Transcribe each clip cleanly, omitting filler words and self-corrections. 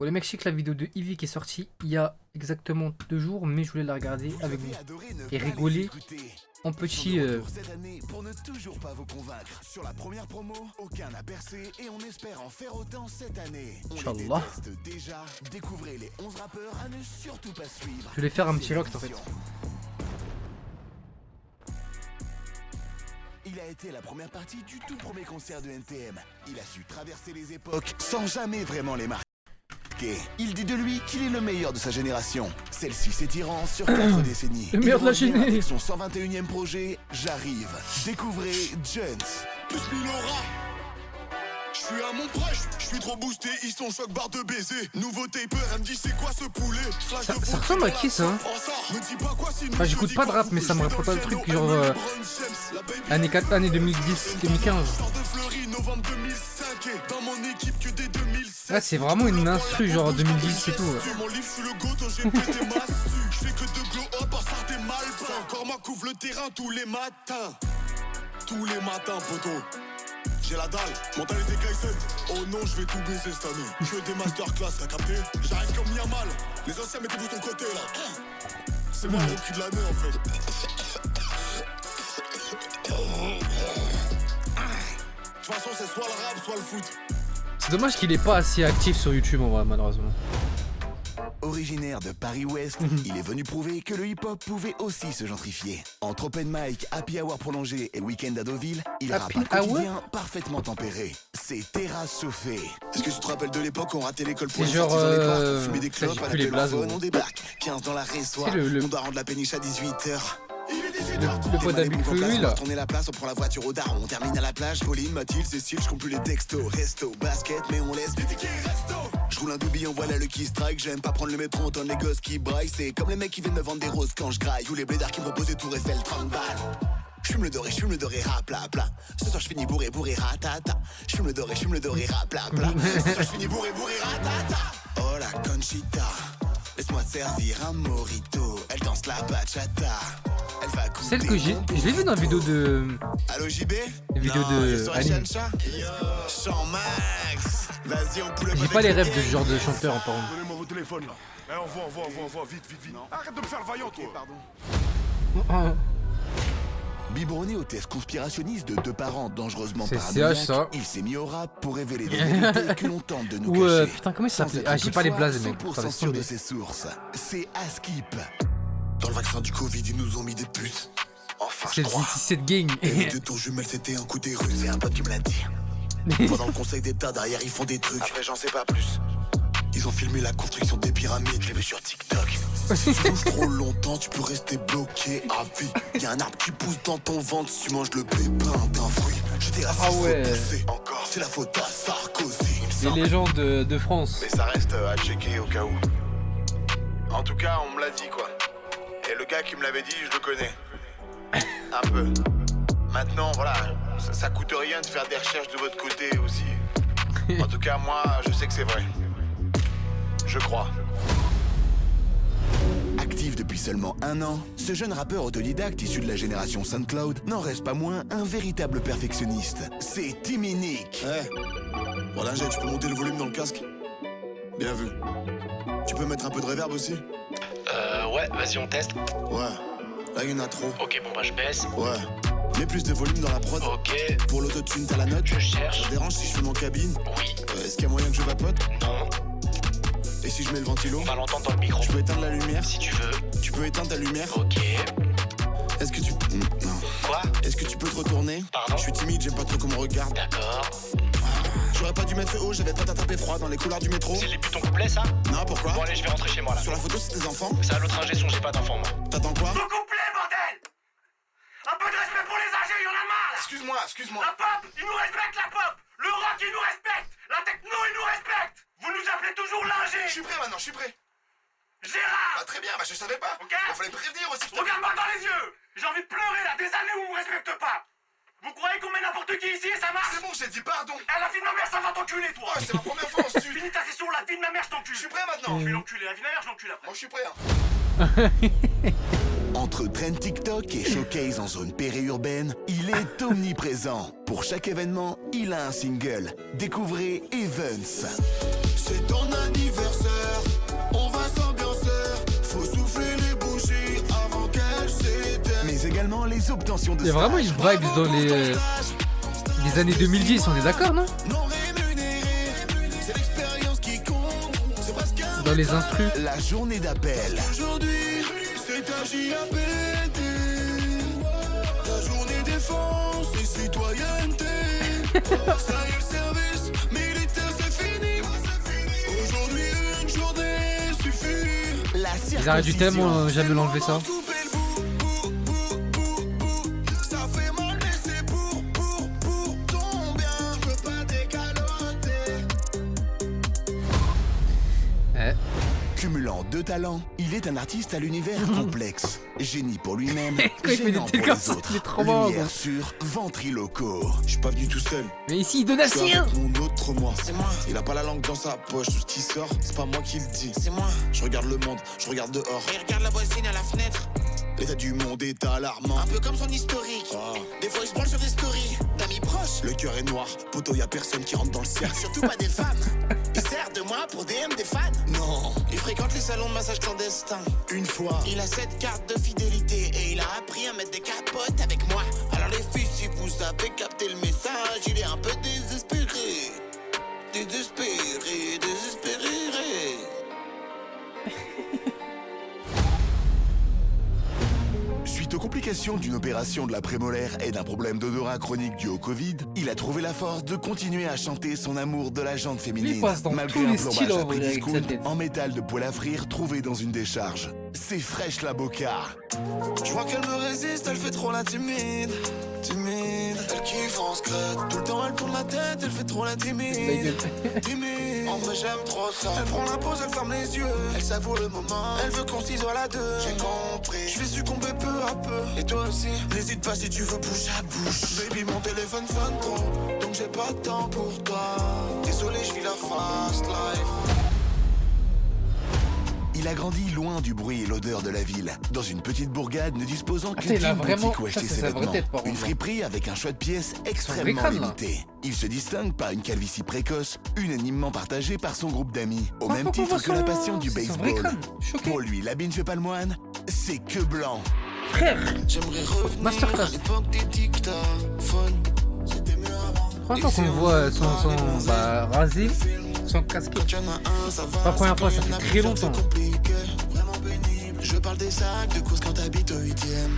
Bon les mecs, je sais que la vidéo de Ivy qui est sortie il y a exactement 2 jours, mais je voulais la regarder avec vous et rigoler en petit. Cette année pour ne toujours pas vous convaincre. Sur la première promo, aucun n'a percé et on espère en faire autant cette année. On les Inch'Allah. déteste déjà. Découvrez les 11 rappeurs à ne surtout pas suivre. Je voulais faire un petit react en fait. Il a été la première partie du tout premier concert de NTM. Il a su traverser les époques sans jamais vraiment les marquer. Il dit de lui qu'il est le meilleur de sa génération. Celle-ci s'étirant sur 4 décennies. Le meilleur de la Il revient géné. avec son 121e projet, J'arrive. Découvrez Jones. Tous Milora. Je suis à mon proche, je suis trop boosté, ils sont choc barre de baiser. Nouveau taper, elle me dit c'est quoi ce poulet. Ça ressemble à qui ça hein? Enfin, j'écoute pas de rap, mais ça me rappelle pas le truc genre années 4, années 2010, 2015. Là, c'est vraiment une instru genre 2010 et tout. Ouais. Je fais que de glow up, en sort des malpins. Encore moi couvre le terrain tous les matins. Tous les matins, poteau. J'ai la dalle, mentalité Kaizen. Oh non, je vais tout baiser cette année. Que des masterclass, t'as capté? J'arrive comme Yamal. Les anciens mettez-vous ton côté là. C'est moi le rookie de l'année en fait. De toute façon, c'est soit le rap, soit le foot. C'est dommage qu'il est pas assez actif sur YouTube en vrai, malheureusement. Originaire de Paris-Ouest, il est venu prouver que le hip-hop pouvait aussi se gentrifier. Entre open mic, happy hour prolongé et week-end à Deauville, il rappe un quotidien parfaitement tempéré. C'est terrasse chauffée. Est-ce que tu te rappelles de l'époque où on ratait l'école pour C'est les genre, sorties dans les parcs, fumer des ça, clopes, j'ai à plus la les blazes, téléphone, ouais. on débarque, 15 dans la résoire, C'est le- on doit rendre la péniche à 18h. Le pote d'habit que lui là. On tourne la place, on prend la voiture au daron, on termine à la plage. Pauline, Mathilde, Cécile, je compte plus les textos. Resto, basket, mais on laisse les tickets resto. Je roule un doubillon, voilà le key strike. J'aime pas prendre le métro, on donne les gosses qui braillent. C'est comme les mecs qui viennent me vendre des roses quand je graille. Ou les blédards qui me proposent des tours Eiffel 30 balles. J'fume le doré, rap, pla, pla. Ce soir j'finis bourré, ratata. J'fume le doré, rap, pla, pla. Ce soir j'finis bourré, ratata. Oh la Conchita, laisse-moi te servir un morito. Elle danse la bachata. Elle va goûter. Celle que j'ai. Je l'ai vu dans la vidéo de. Allô JB? La vidéo Non, de il est sur Aline. Shancha? Jean Max. Vas-y, on poule. J'ai pas les rêves de ce genre de chanteur en parlant. Donnez-moi vos téléphones là. Eh, envoie, vite. Arrête de me faire le vaillant, toi. Pardon. Biberonné aux thèses conspirationnistes de 2 parents dangereusement C'est paranoïaques, CH, ça. il s'est mis au rap pour révéler des vérités que l'on tente de nous Ou cacher. putain, comment il Sans s'appelait? être Ah, j'ai pas les toutefois blazes, mec. 100% Ça va sûr de tomber. ses sources. C'est Askip. Dans le vaccin du Covid, ils nous ont mis des puces. Enfin, je C'est crois. cette gang. Et les deux tours jumelles, c'était un coup des rues. C'est un pote qui me l'a dit. Pendant le conseil d'état, derrière, ils font des trucs. Après, j'en sais pas plus. Ils ont filmé la construction des pyramides. Je l'ai vu sur TikTok. Si tu bouges trop longtemps, tu peux rester bloqué à vie. Y'a un arbre qui pousse dans ton ventre si tu manges le pépin d'un fruit. J'étais raciste, Ah ouais. faut pousser. Encore. C'est la faute à Sarkozy. Les légendes de France. Mais ça reste à checker au cas où. En tout cas, on me l'a dit quoi. Et le gars qui me l'avait dit, je le connais. Un peu. Maintenant, voilà, ça coûte rien de faire des recherches de votre côté aussi. En tout cas, moi, je sais que c'est vrai. Je crois. Actif depuis seulement 1 an, ce jeune rappeur autodidacte issu de la génération SoundCloud n'en reste pas moins un véritable perfectionniste. C'est Timmy Nick. Voilà, tu peux monter le volume dans le casque. Bien vu. Tu peux mettre un peu de reverb aussi? Ouais, vas-y, on teste. Ouais. Là, il y en a trop. Ok, bon, bah, je baisse. Ouais. Mets plus de volume dans la prod. Ok, Pour l'autotune, t'as la note. je cherche. Ça te dérange si je fais en cabine? Oui, Est-ce qu'il y a moyen que je vapote? non, Et si je mets le ventilo? on va l'entendre dans le micro. Je peux éteindre la lumière? Si tu veux. Tu peux éteindre ta lumière? Ok. Est-ce que tu... Non. Quoi? Est-ce que tu peux te retourner? Pardon? Je suis timide, j'aime pas trop qu'on me regarde. D'accord. J'aurais pas dû mettre ce haut, j'avais pas t'attraper froid dans les couloirs du métro. C'est le début de ton couplet, ça? Non, pourquoi? Bon, allez, je vais rentrer chez moi, là. Sur la photo, c'est tes enfants? C'est à l'autre ingé son, j'ai pas d'enfant, moi. T'attends quoi? Ton couplet, bordel! Un peu de respect pour les âgés, y'en a marre là! Excuse-moi. La pop, ils nous respectent la pop! Le rock, ils nous respectent! La techno, ils nous respectent! Vous nous appelez toujours l'ingé! Je suis prêt maintenant, je suis prêt. Gérard! Très bien, je savais pas. Ok. Il fallait me prévenir aussi. Regarde-moi dans les yeux! J'ai envie de pleurer là, des années où on me respecte pas! Vous croyez qu'on met n'importe qui ici et ça marche? C'est bon, j'ai dit pardon. Eh, la vie de ma mère, ça va t'enculer, toi! C'est ma première fois en studio. Finis ta session, la vie de ma mère, je t'encule! Je suis prêt maintenant. Je vais l'enculer, la vie de ma mère, je l'encule après! Moi, je suis prêt. Entre trend TikTok et showcase en zone périurbaine, il est omniprésent. Pour chaque événement, il a un single. Découvrez Evans. C'est ton anniversaire. les obtentions de Il y a vraiment une vibe dans les années 2010, on est d'accord, non? Dans les instrus. La journée d'appel. Aujourd'hui, c'est ta JAPD. La journée défense et citoyenneté. Ça y est, le service militaire, c'est fini. Aujourd'hui, une journée suffit. La Ils arrêtent du thème, jamais l'enlever ça. Ça fait mal, mais c'est pour ton bien. Je peux pas décaloter. Cumulant deux talents, il est un artiste à l'univers complexe. Génie pour lui-même, Quand il fait des gênant trucs pour comme les ça, autres. il est trop marrant, Lumière quoi. sur Ventriloco. Je suis pas venu tout seul. Mais ici, Je suis Donatien. avec mon autre moi. C'est moi. Il a pas la langue dans sa poche. Tout ce qui sort, c'est pas moi qui le dis. C'est moi. Je regarde le monde, je regarde dehors. Et regarde la voisine à la fenêtre. L'état du monde est alarmant. Un peu comme son historique. Des fois, il se branle sur des stories d'amis proches. Le cœur est noir. Poto, y a personne qui rentre dans le cercle. Surtout pas des femmes. Il sert de moi pour DM des fans. Non. Il fréquente les salons de massage clandestins. Une fois. Il a cette carte de fidélité. Et il a appris à mettre des capotes avec moi. Alors les filles, si vous avez capté le message, il est un peu désespéré. Désespéré. Suite aux complications d'une opération de la prémolaire et d'un problème d'odorat chronique dû au Covid, il a trouvé la force de continuer à chanter son amour de la jante féminine. Il passe dans malgré tous un les plombage styles, en à prix vrai, avec discount sa tête. en métal de poêle à frire trouvé dans une décharge. C'est fraîche la boca. Je vois qu'elle me résiste, elle fait trop la timide. Elle kiffe en secret. Tout le temps elle tourne la tête, elle fait trop la timide. En vrai j'aime trop ça. Elle prend la pause, elle ferme les yeux. Elle savoure le moment. Elle veut qu'on s'isole à deux. J'ai compris. Je vais succomber peu à peu. Et toi aussi. N'hésite pas si tu veux bouche à bouche. Baby mon téléphone sonne trop. Donc j'ai pas de temps pour toi. Désolé je vis la fast life. Il a grandi loin du bruit et l'odeur de la ville, dans une petite bourgade ne disposant que Attends, il a d'une vraiment- boutique où ça, acheter c'est ses sa vraie vêtements. tête, par Une contre. friperie avec un choix de pièces vrai extrêmement crâne, là. limité. Il se distingue par une calvitie précoce, unanimement partagée par son groupe d'amis, au même Pourquoi titre on que voit la son- passion du c'est son vrai baseball. crâne. Choqué. Pour lui, l'habit ne fait pas le moine, c'est que blanc. Frère, J'aimerais revenir Masterclass. à l'époque des dictaphones. C'était mieux avant. Maintenant qu'on le voit son rasé, sans casquette. La première fois, ça fait très longtemps. Vraiment pénible. Je parle des sacs de course quand t'habites au 8ème.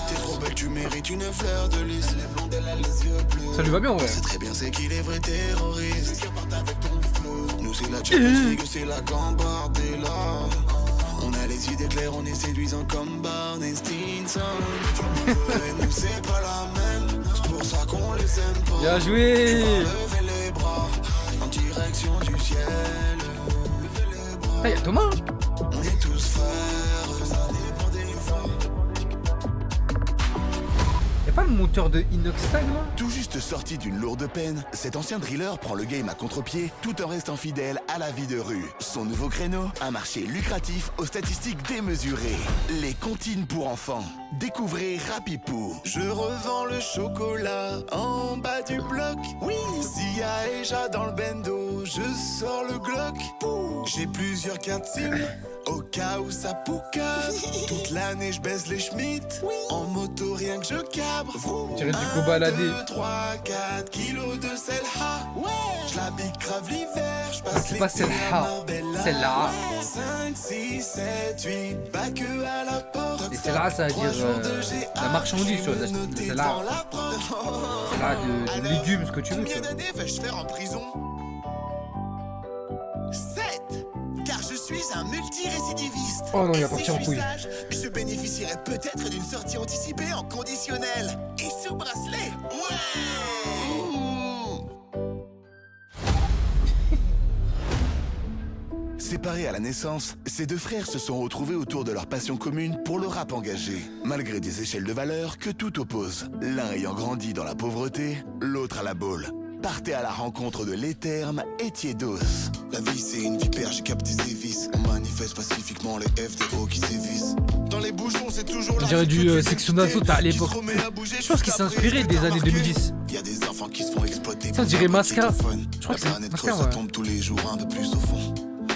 T'es trop belle, tu mérites une fleur de lys. Elle est blonde, elle a les yeux bleus. Ça lui va bien, ouais. C'est très bien, c'est qu'il est vrai terroriste. Qui repart avec ton flow. Nous, c'est la Champions League, c'est la Gambardella. On a les idées claires, on est séduisants comme Barney Stinson. Et nous, c'est pas la même. C'est pour ça qu'on les aime pas. Bien joué. Levez les bras en direction du ciel. Levez les bras. Ah, y'a Thomas. On est tous frères, ça dépend des fois. Y'a pas le monteur de Inoxtag là? Tout juste sorti d'une lourde peine, cet ancien driller prend le game à contre-pied tout en restant fidèle à la vie de rue. Son nouveau créneau, un marché lucratif aux statistiques démesurées. Les comptines pour enfants. Découvrez Rapipou. Je revends le chocolat en bas du bloc. Oui, Zia et Ja dans le bendo, je sors le Glock. J'ai plusieurs cartes SIM au cas où ça poucave. Toute l'année je baisse les Schmitt. En moto rien que je cabre. Tiré du coup baladé. 2, 3, 4 kilos de sel ha. Ouais, je la pique grave l'hiver. Je passe C'est pas l'été celle-là. à Marbella. Celle-là. 5, 6, 7, 8, pas que à la porte. Et celle-là, ça veut dire la marchandise, tu vois. Celle-là, celle-là de légumes, ce que tu veux. Combien Tu vois. d'années vais-je faire en prison? 7. Car je suis un multirécidiviste. Oh non, il va Et partir en si je couille. suis sage, je bénéficierais peut-être d'une sortie anticipée en conditionnel. Et sous bracelet. Ouais. Séparés à la naissance, ces deux frères se sont retrouvés autour de leur passion commune pour le rap engagé, malgré des échelles de valeurs que tout oppose. L'un ayant grandi dans la pauvreté, l'autre à la boule. Partez à la rencontre de l'étherme et Tiédos. La vie c'est une vipère, j'ai capté ses vis. On manifeste pacifiquement les FDO qui sévissent. Dans les bouchons c'est toujours la J'aurais vie dû que tu Section fais d'Assaut à qui l'époque. se remet à bouger Je pense qu'il juste s'est après inspiré ce que des t'as années remarqué. 2010. Il y a des enfants qui se font exploiter. Ça, on dirait Masca. Je crois La que c'est planète Masca, creuse, ça ouais. tombe tous les jours un peu plus au fond.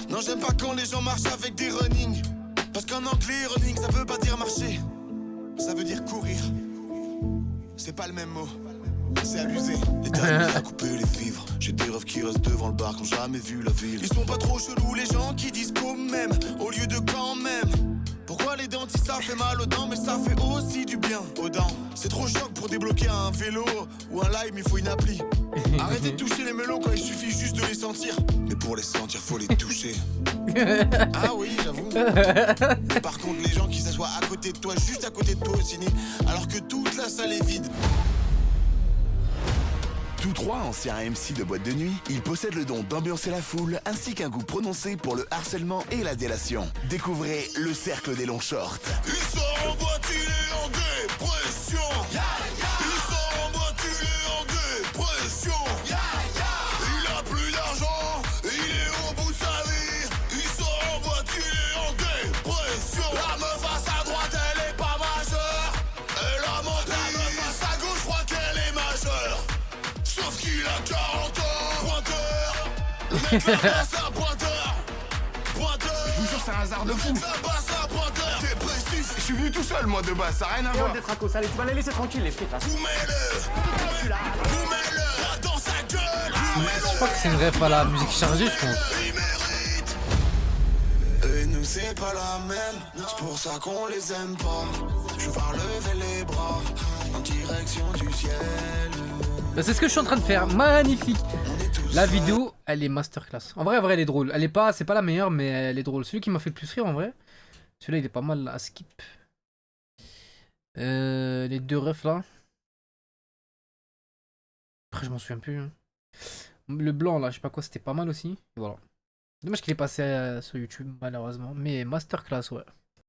Non, j'aime pas quand les gens marchent avec des running. Parce qu'en anglais, running, ça veut pas dire marcher. Ça veut dire courir. c'est pas le même mot. C'est abusé, les tarifs à couper les vivres. J'ai des rêves qui restent devant le bar qui ont jamais vu la ville. Ils sont pas trop chelous les gens qui disent quand même au lieu de quand même. Pourquoi les dentistes ça fait mal aux dents mais ça fait aussi du bien aux dents. C'est trop choc pour débloquer un vélo ou un lime il faut une appli. Arrêtez de toucher les melons quand il suffit juste de les sentir. Mais pour les sentir faut les toucher. Ah oui j'avoue. Par contre les gens qui s'assoient à côté de toi, juste à côté de toi au ciné, alors que toute la salle est vide. Tous trois anciens MC de boîte de nuit, ils possèdent le don d'ambiancer la foule ainsi qu'un goût prononcé pour le harcèlement et la délation. Découvrez le cercle des longs shorts. Ils sont en boîte, il est en dépression. Ils sont en boîte, il est en dépression. Il a plus d'argent, il est au bout de sa vie. Ils sont en boîte, il est en dépression. La meuf à sa droite, elle est pas majeure. Elle a menti. La meuf à sa gauche, je crois qu'elle est majeure. Sauf qu'il a 40 ans. Pointeur. Le mec là-bas, c'est un pointeur. Pointeur. Je vous jure, c'est un hasard de fou. Le mec là-bas, c'est un pointeur. Dépressif. Je suis venu tout seul, moi, de base, ça n'a rien à voir. Des tracos, allez, tu vas les laisser tranquilles, les frites, là. Vous mettez dans sa gueule. Je crois que c'est une ref à la musique chargée, je pense. Il mérite. Et nous, c'est pas la même. C'est pour ça qu'on les aime pas. Je vais lever les bras en direction du ciel. Bah, c'est ce que je suis en train de faire, magnifique. La vidéo, elle est masterclass. En vrai, elle est drôle. Elle est pas, c'est pas la meilleure, mais elle est drôle. Celui qui m'a fait le plus rire, en vrai, celui-là, il est pas mal à skip. Les deux refs là. Après, je m'en souviens plus. Hein. Le blanc là, je sais pas quoi, c'était pas mal aussi. Et voilà. Dommage qu'il est passé sur YouTube, malheureusement. Mais masterclass, ouais.